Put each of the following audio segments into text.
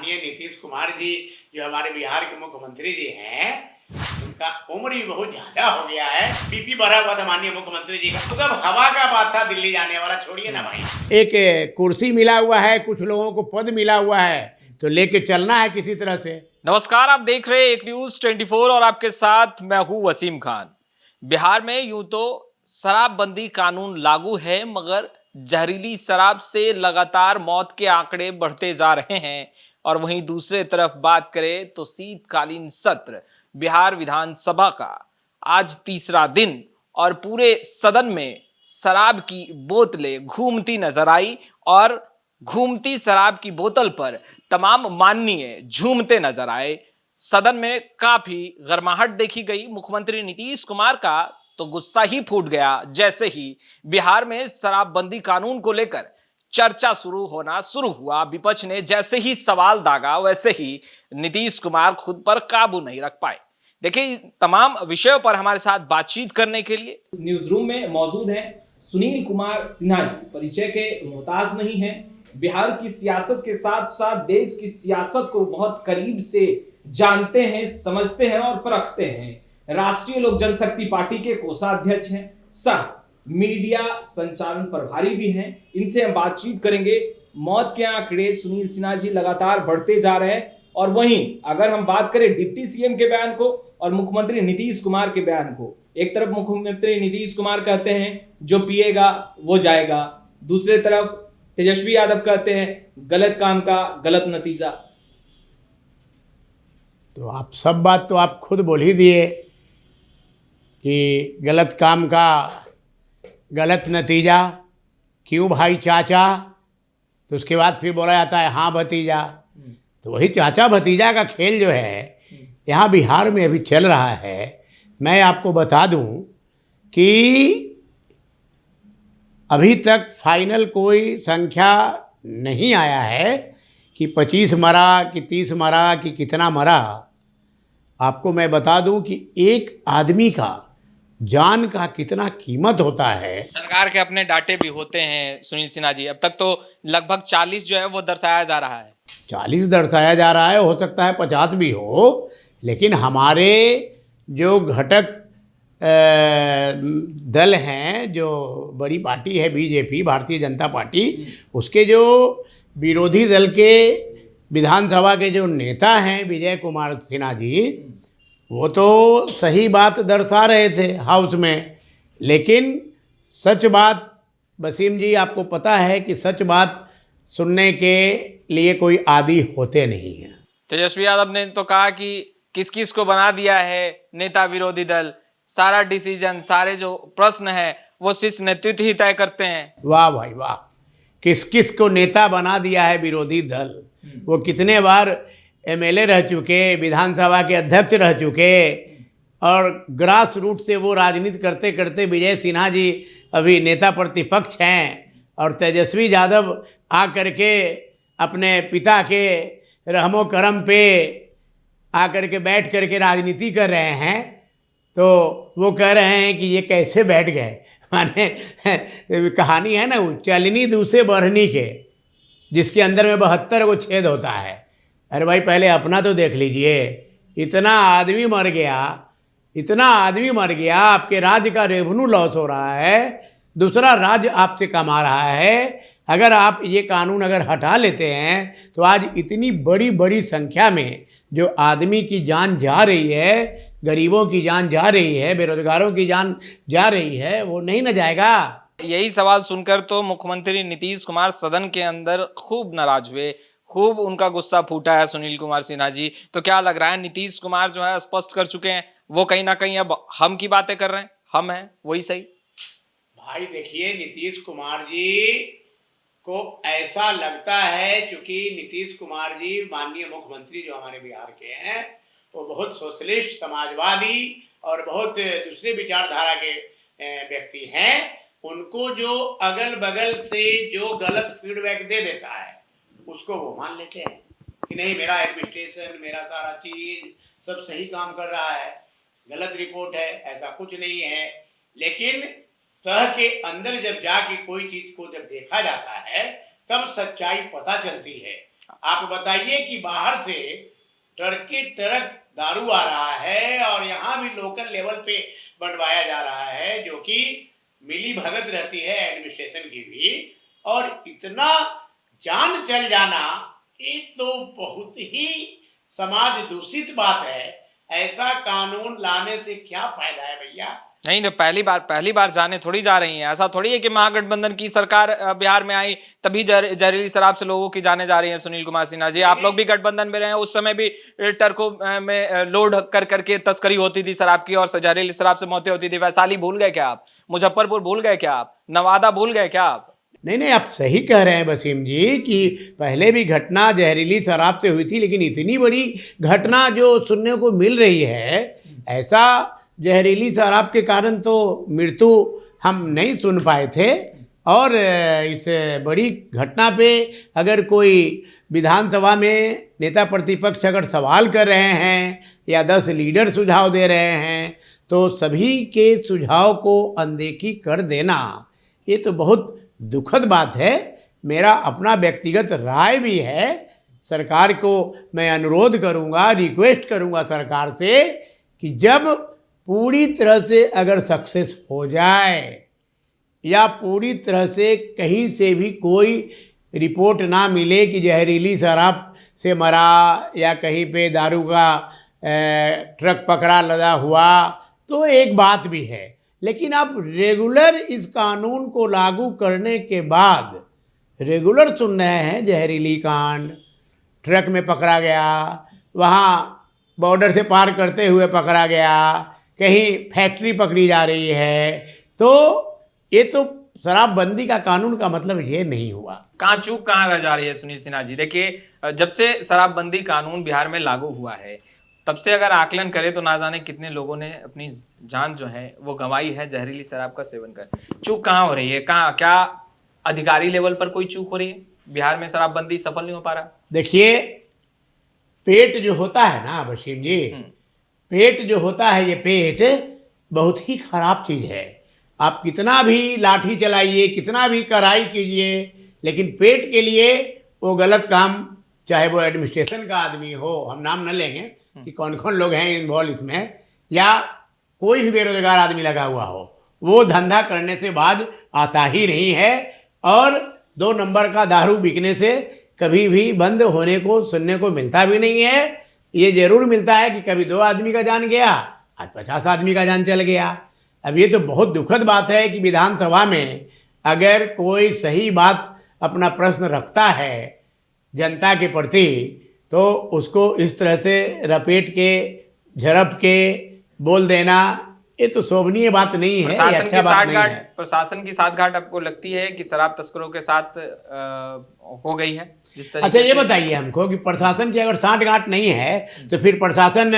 माननीय नीतीश कुमार जी जो हमारे बिहार के मुख्यमंत्री जी हैं, उनका उम्र भी बहुत ज्यादा हो गया है। बीपी बढ़ा हुआ था माननीय मुख्यमंत्री जी का, तो सब हवा का बात था दिल्ली जाने वाला, छोड़िए ना भाई। एक कुर्सी मिला हुआ है, कुछ लोगों को पद मिला हुआ है, तो लेके चलना है किसी तरह से। नमस्कार, आप देख रहे हैं एक न्यूज 24 और आपके साथ मैं हूं वसीम खान। बिहार में यूं तो शराबबंदी कानून लागू है, मगर जहरीली शराब से लगातार मौत के आंकड़े बढ़ते जा रहे हैं। और वहीं दूसरे तरफ बात करें तो शीतकालीन सत्र बिहार विधानसभा का आज तीसरा दिन और पूरे सदन में शराब की बोतलें घूमती नजर आई और घूमती शराब की बोतल पर तमाम माननीय झूमते नजर आए। सदन में काफी गर्माहट देखी गई। मुख्यमंत्री नीतीश कुमार का तो गुस्सा ही फूट गया जैसे ही बिहार में शराबबंदी कानून को लेकर चर्चा शुरू हुआ। विपक्ष ने जैसे ही सवाल दागा, वैसे ही नीतीश कुमार खुद पर काबू नहीं रख पाए। देखिए, तमाम विषयों पर हमारे साथ बातचीत करने के लिए न्यूज रूम में मौजूद हैं सुनील कुमार सिन्हा जी। परिचय के मोहताज नहीं है, बिहार की सियासत के साथ साथ देश की सियासत को बहुत करीब से जानते हैं, समझते हैं और परखते हैं। राष्ट्रीय लोक जनशक्ति पार्टी के कोषाध्यक्ष हैं, सह मीडिया संचालन प्रभारी भी हैं। इनसे हम बातचीत करेंगे। मौत के आंकड़े सुनील सिन्हा जी लगातार बढ़ते जा रहे हैं, और वहीं अगर हम बात करें डिप्टी सीएम के बयान को और मुख्यमंत्री नीतीश कुमार के बयान को, एक तरफ मुख्यमंत्री नीतीश कुमार कहते हैं जो पिएगा वो जाएगा, दूसरे तरफ तेजस्वी यादव कहते हैं गलत काम का गलत नतीजा। तो आप सब बात तो आप खुद बोल ही दिए कि गलत काम का गलत नतीजा। क्यों भाई चाचा? तो उसके बाद फिर बोला जाता है हाँ भतीजा। तो वही चाचा भतीजा का खेल जो है यहाँ बिहार में अभी चल रहा है। मैं आपको बता दूं कि अभी तक फाइनल कोई संख्या नहीं आया है कि 25 मरा कि 30 मरा कि कितना मरा। आपको मैं बता दूं कि एक आदमी का जान का कितना कीमत होता है। सरकार के अपने डाटे भी होते हैं सुनील सिन्हा जी। अब तक तो लगभग 40 जो है वो दर्शाया जा रहा है। 40 दर्शाया जा रहा है, हो सकता है 50 भी हो, लेकिन हमारे जो घटक दल हैं, जो बड़ी पार्टी है बीजेपी, भारतीय जनता पार्टी, उसके जो विरोधी दल के विधानसभा के जो नेता हैं विजय कुमार सिन्हा जी, वो तो सही बात दर्शा रहे थे हाउस में। लेकिन सच बात वसीम जी, आपको पता है कि सच बात सुनने के लिए कोई आदी होते नहीं हैं। तेजस्वी यादव ने तो कहा कि किस किस को बना दिया है नेता विरोधी दल, सारा डिसीजन, सारे जो प्रश्न है वो शीर्ष नेतृत्व ही तय करते हैं। वाह भाई वाह, किस किस को नेता बना दिया है विरोधी दल। वो कितने बार एमएलए रह चुके, विधानसभा के अध्यक्ष रह चुके, और ग्रास रूट से वो राजनीति करते करते विजय सिन्हा जी अभी नेता प्रतिपक्ष हैं, और तेजस्वी यादव आ करके अपने पिता के रहमो करम पे आकर के बैठ करके राजनीति कर रहे हैं। तो वो कह रहे हैं कि ये कैसे बैठ गए। माने कहानी है ना, चलनी दूसरे बढ़नी के, जिसके अंदर में 72 को छेद होता है। अरे भाई पहले अपना तो देख लीजिए। इतना आदमी मर गया, इतना आदमी मर गया, आपके राज्य का रेवेन्यू लॉस हो रहा है, दूसरा राज्य आपसे कमा रहा है। अगर आप ये कानून अगर हटा लेते हैं तो आज इतनी बड़ी बड़ी संख्या में जो आदमी की जान जा रही है, गरीबों की जान जा रही है, बेरोजगारों की जान जा रही है, वो नहीं न जाएगा। यही सवाल सुनकर तो मुख्यमंत्री नीतीश कुमार सदन के अंदर खूब नाराज हुए, खूब उनका गुस्सा फूटा है। सुनील कुमार सिन्हा जी, तो क्या लग रहा है नीतीश कुमार जो है स्पष्ट कर चुके हैं, वो कहीं ना कहीं अब हम की बातें कर रहे हैं, हम हैं वही सही। भाई देखिए, नीतीश कुमार जी को ऐसा लगता है क्योंकि नीतीश कुमार जी माननीय मुख्यमंत्री जो हमारे बिहार के हैं, वो बहुत सोशलिस्ट, समाजवादी और बहुत दूसरे विचारधारा के व्यक्ति हैं। उनको जो अगल बगल से जो गलत फीडबैक दे देता है उसको वो मान लेते हैं कि नहीं, मेरा एडमिनिस्ट्रेशन, मेरा सारा चीज सब सही काम कर रहा है, गलत रिपोर्ट है, ऐसा कुछ नहीं है। लेकिन तह के अंदर जब जाके कोई चीज को जब देखा जाता है तब सच्चाई पता चलती है। आप बताइए कि बाहर से ट्रक दारू आ रहा है और यहाँ भी लोकल लेवल पे बनवाया जा रहा है, जो कि मिली भगत रहती है एडमिनिस्ट्रेशन की भी, और इतना जान चल जाना, ये तो बहुत ही समाज दूषित बात है। ऐसा कानून लाने से क्या फायदा है भैया? नहीं तो पहली बार जाने थोड़ी जा रही हैं। ऐसा थोड़ी है कि महागठबंधन की सरकार बिहार में आई तभी जहरीली शराब से लोगों की जाने जा रही है। सुनील कुमार सिन्हा जी, आप लोग भी गठबंधन में रहे हैं, उस समय भी ट्रकों में लोड कर करके तस्करी होती थी शराब की और जहरीली शराब से मौतें होती थी। वैशाली भूल गए क्या आप? मुजफ्फरपुर भूल गए क्या आप? नवादा भूल गए क्या आप? नहीं, आप सही कह रहे हैं वसीम जी कि पहले भी घटना जहरीली शराब से हुई थी, लेकिन इतनी बड़ी घटना जो सुनने को मिल रही है, ऐसा जहरीली शराब के कारण तो मृत्यु हम नहीं सुन पाए थे। और इस बड़ी घटना पे अगर कोई विधानसभा में नेता प्रतिपक्ष अगर सवाल कर रहे हैं या 10 लीडर सुझाव दे रहे हैं, तो सभी के सुझाव को अनदेखी कर देना, ये तो बहुत दुखद बात है। मेरा अपना व्यक्तिगत राय भी है। सरकार को मैं अनुरोध करूंगा, रिक्वेस्ट करूंगा सरकार से कि जब पूरी तरह से अगर सक्सेस हो जाए या पूरी तरह से कहीं से भी कोई रिपोर्ट ना मिले कि जहरीली शराब से मरा या कहीं पे दारू का ट्रक पकड़ा लदा हुआ, तो एक बात भी है। लेकिन आप रेगुलर इस कानून को लागू करने के बाद रेगुलर सुन रहे हैं जहरीली कांड, ट्रक में पकड़ा गया, वहाँ बॉर्डर से पार करते हुए पकड़ा गया, कहीं फैक्ट्री पकड़ी जा रही है, तो ये तो शराबबंदी का कानून का मतलब ये नहीं हुआ। कहाँ चूक कहाँ रह जा रही है सुनील सिन्हा जी? देखिए, जब से शराबबंदी कानून बिहार में लागू हुआ है तब से अगर आकलन करें तो ना जाने कितने लोगों ने अपनी जान जो है वो गंवाई है जहरीली शराब का सेवन कर। चूक कहाँ हो रही है? कहाँ, क्या अधिकारी लेवल पर कोई चूक हो रही है? बिहार में शराबबंदी सफल नहीं हो पा रहा। देखिए, पेट जो होता है ना वसीम जी, पेट जो होता है, ये पेट बहुत ही खराब चीज़ है। आप कितना भी लाठी चलाइए, कितना भी कड़ाई कीजिए, लेकिन पेट के लिए वो गलत काम, चाहे वो एडमिनिस्ट्रेशन का आदमी हो, हम नाम न लेंगे कि कौन कौन लोग हैं इन्वॉल्व इसमें, या कोई भी बेरोजगार आदमी लगा हुआ हो, वो धंधा करने से बाज आता ही नहीं है। और 2 नंबर का दारू बिकने से कभी भी बंद होने को सुनने को मिलता भी नहीं है। ये जरूर मिलता है कि कभी 2 आदमी का जान गया, आज 50 आदमी का जान चल गया। अब ये तो बहुत दुखद बात है कि विधानसभा में अगर कोई सही बात अपना प्रश्न रखता है जनता के प्रति, तो उसको इस तरह से रपेट के झड़प के बोल देना, ये तो शोभनीय बात नहीं है, ये अच्छा बात नहीं है। प्रशासन की साठगांठ आपको लगती है कि शराब तस्करों के साथ हो गई है जिस तरीके अच्छा, ये से? बताइए हमको कि प्रशासन की अगर साठगांठ नहीं है तो फिर प्रशासन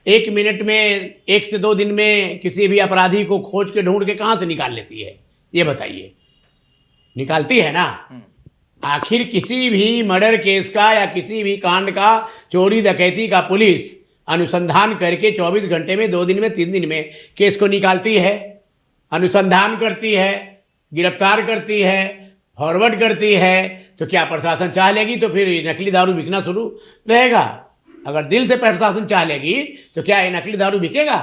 1 मिनट में, 1 से 2 दिन में किसी भी अपराधी को खोज के ढूंढ के कहाँ से निकाल लेती है? ये बताइए, निकालती है ना? आखिर किसी भी मर्डर केस का या किसी भी कांड का, चोरी डकैती का, पुलिस अनुसंधान करके 24 घंटे में, 2 दिन में, 3 दिन में केस को निकालती है, अनुसंधान करती है, गिरफ्तार करती है, फॉरवर्ड करती है। तो क्या प्रशासन चाह लेगी तो फिर नकली दारू बिकना शुरू रहेगा? अगर दिल से प्रशासन चाह लेगी तो क्या ये नकली दारू बिकेगा?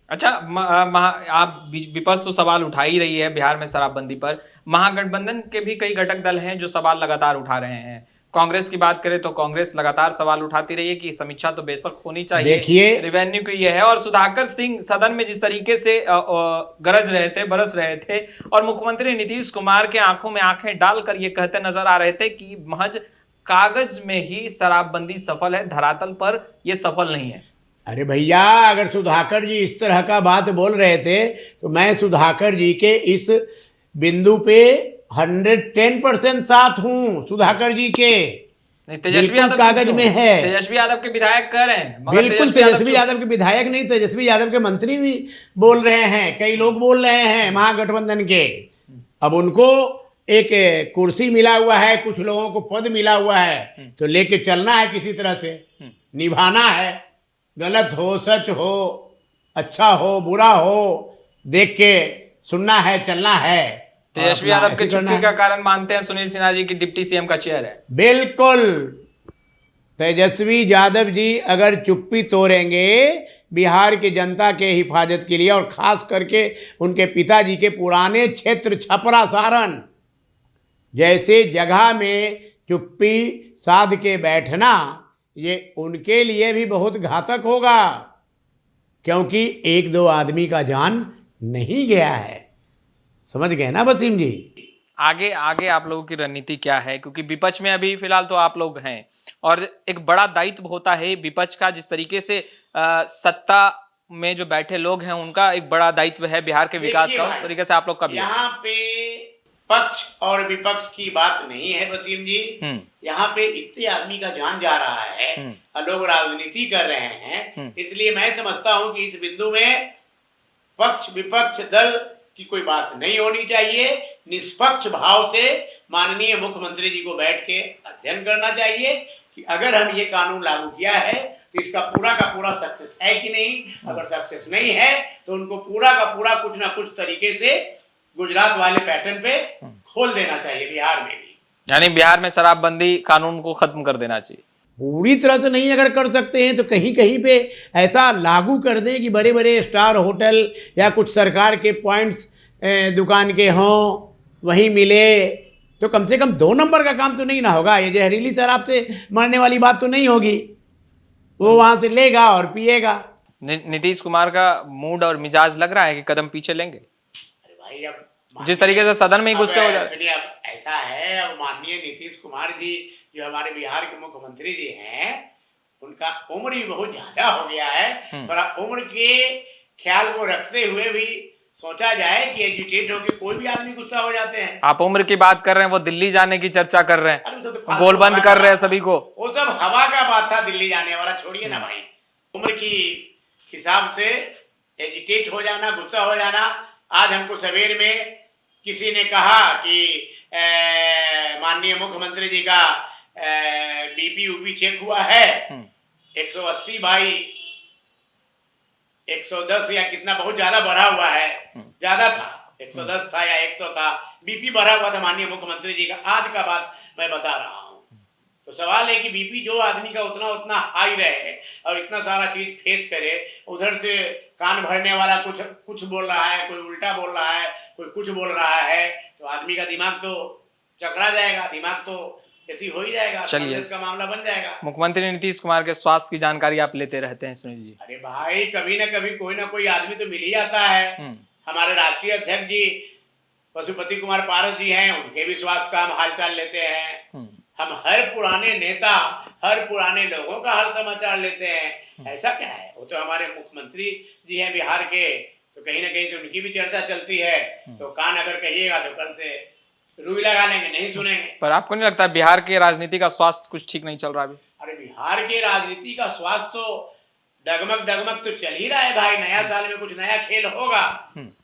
अच्छा, आप विपक्ष तो सवाल उठा ही रही है बिहार में शराबबंदी पर। महागठबंधन के भी कई घटक दल हैं जो सवाल लगातार उठा रहे हैं। कांग्रेस की बात करें तो कांग्रेस लगातार सवाल उठाती रही है कि समीक्षा तो बेशक होनी चाहिए, देखिए रेवेन्यू की ये है। और सुधाकर सिंह सदन में जिस तरीके से गरज रहे थे, बरस रहे थे, और मुख्यमंत्री नीतीश कुमार के आंखों में आंखें डालकर ये कहते नजर आ रहे थे कि महज कागज में ही शराबबंदी सफल है, धरातल पर ये सफल नहीं है। अरे भैया, अगर सुधाकर जी इस तरह का बात बोल रहे थे तो मैं सुधाकर जी के इस बिंदु पे 110% साथ हूँ। सुधाकर जी के तेजस्वी यादव कागज में है। तेजस्वी यादव के विधायक कह रहे हैं, बिल्कुल तेजस्वी यादव के विधायक नहीं, तेजस्वी यादव के मंत्री भी बोल रहे हैं, कई लोग बोल रहे हैं महागठबंधन के। अब उनको एक कुर्सी मिला हुआ है, कुछ लोगों को पद मिला हुआ है, तो लेके चलना है, किसी तरह से निभाना है। गलत हो, सच हो, अच्छा हो, बुरा हो, देख के सुनना है, चलना है। तेजस्वी अपना यादव के ऐसे करना चुप्पी है। का कारण मानते हैं सुनील सिन्हा जी की डिप्टी सीएम का चेयर है। बिल्कुल, तेजस्वी यादव जी अगर चुप्पी तोड़ेंगे बिहार की जनता के हिफाजत के लिए, और खास करके उनके पिताजी के पुराने क्षेत्र छपरा सारण जैसे जगह में चुप्पी साध के बैठना, ये उनके लिए भी बहुत घातक होगा, क्योंकि एक दो आदमी का जान नहीं गया है। समझ गए ना वसीम जी? आगे आगे आप लोगों की रणनीति क्या है, क्योंकि विपक्ष में अभी फिलहाल तो आप लोग हैं और एक बड़ा दायित्व होता है विपक्ष का, जिस तरीके से सत्ता में जो बैठे लोग हैं उनका एक बड़ा दायित्व है बिहार के विकास देखिए का, उस भाई, तरीके से आप लोग का भी है। यहाँ पे पक्ष और विपक्ष की बात नहीं है वसीम जी। यहाँ पे इतने आदमी का जान जा रहा है और लोग राजनीति कर रहे हैं, इसलिए मैं समझता हूँ कि इस बिंदु में पक्ष विपक्ष दल की कोई बात नहीं होनी चाहिए। निष्पक्ष भाव से माननीय मुख्यमंत्री जी को बैठ के अध्ययन करना चाहिए कि अगर हम ये कानून लागू किया है तो इसका पूरा का पूरा सक्सेस है कि नहीं। अगर सक्सेस नहीं है तो उनको पूरा का पूरा कुछ ना कुछ तरीके से गुजरात वाले पैटर्न पे खोल देना चाहिए बिहार में भी। यानी बिहार में शराबबंदी कानून को खत्म कर देना चाहिए। पूरी तरह से नहीं अगर कर सकते हैं तो कहीं कहीं पे ऐसा लागू कर दें कि बड़े बड़े स्टार होटल या कुछ सरकार के पॉइंट्स दुकान के हों, वहीं मिले, तो कम से कम 2 नंबर का काम तो नहीं ना होगा। ये जहरीली शराब से मरने वाली बात तो नहीं होगी, वो वहाँ से लेगा और पिएगा। नीतीश कुमार का मूड और मिजाज लग रहा है कि कदम पीछे लेंगे। अरे भाई, अब जिस तरीके से सदन में ही गुस्से हो जाए। सुनिए, अब ऐसा है, अब माननीय नीतीश कुमार जी जो हमारे बिहार के मुख्यमंत्री जी हैं, उनका उम्र भी बहुत ज्यादा हो गया है। थोड़ा उम्र के ख्याल को रखते हुए भी सोचा जाए कि एजिटेट होकर कोई भी आदमी गुस्सा हो जाते हैं। आप उम्र की बात कर रहे हैं, वो दिल्ली जाने की चर्चा कर रहे अरे हैं, तो गोलबंद कर रहे हैं सभी को। वो सब हवा का बात था, दिल्ली जाने वाला छोड़िए ना भाई। उम्र की हिसाब से एजिटेट हो जाना, गुस्सा हो जाना। आज हमको सवेर में किसी ने कहा कि माननीय मुख्यमंत्री जी का बीपी ऊपी चेक हुआ है, 180 भाई 110 या कितना, बहुत ज्यादा बढ़ा हुआ है, ज्यादा था, 110 था या 100 था, बीपी बढ़ा हुआ था माननीय मुख्यमंत्री जी का। आज का बात मैं बता रहा हूँ। तो सवाल है कि बीपी जो आदमी का उतना उतना हाई रहे और इतना सारा चीज फेस करे, उधर से कान भरने वाला कुछ बोल रहा है, कोई उल्टा बोल रहा है, कोई कुछ बोल रहा है, तो आदमी का दिमाग तो चकरा जाएगा, दिमाग तो ऐसी हो ही जाएगा, चलिए, का मामला बन जाएगा। मुख्यमंत्री नीतीश कुमार के स्वास्थ्य की जानकारी आप लेते रहते हैं सुनील जी? अरे भाई, कभी ना कभी कोई ना कोई आदमी तो मिल ही जाता है। हमारे राष्ट्रीय अध्यक्ष जी पशुपति कुमार पारस जी हैं, उनके भी स्वास्थ्य का हम हालचाल लेते हैं। हम हर पुराने नेता, हर पुराने लोगों का हाल समाचार लेते हैं। ऐसा क्या है, वो तो हमारे मुख्यमंत्री जी हैं बिहार के, तो कहीं ना कहीं तो उनकी भी चर्चा चलती है। तो कान अगर कहिएगा तो कल से रुई लगा लेंगे, नहीं सुनेंगे। पर आपको नहीं लगता बिहार के राजनीति का स्वास्थ्य कुछ ठीक नहीं चल रहा अभी? अरे बिहार के राजनीति का स्वास्थ्य तो डगमग डगमग तो चल ही रहा है भाई। नया साल में कुछ नया खेल होगा।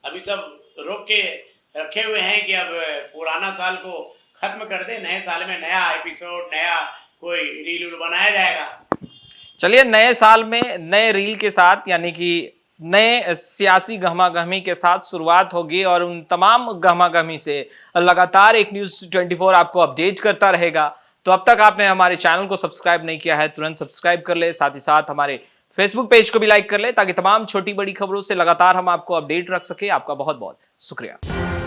अभी सब रोक के रखे हुए हैं कि अब पुराना साल को खत्म कर दे, नए साल में नया एपिसोड, नया कोई रील बनाया जाएगा। चलिए, नए साल में नए रील के साथ, यानी कि नए सियासी गहमागहमी के साथ शुरुआत होगी और उन तमाम गहमागहमी से लगातार एक न्यूज़ 24 आपको अपडेट करता रहेगा। तो अब तक आपने हमारे चैनल को सब्सक्राइब नहीं किया है, तुरंत सब्सक्राइब कर ले, साथ ही साथ हमारे फेसबुक पेज को भी लाइक कर ले, ताकि तमाम छोटी बड़ी खबरों से लगातार हम आपको अपडेट रख सके। आपका बहुत बहुत शुक्रिया।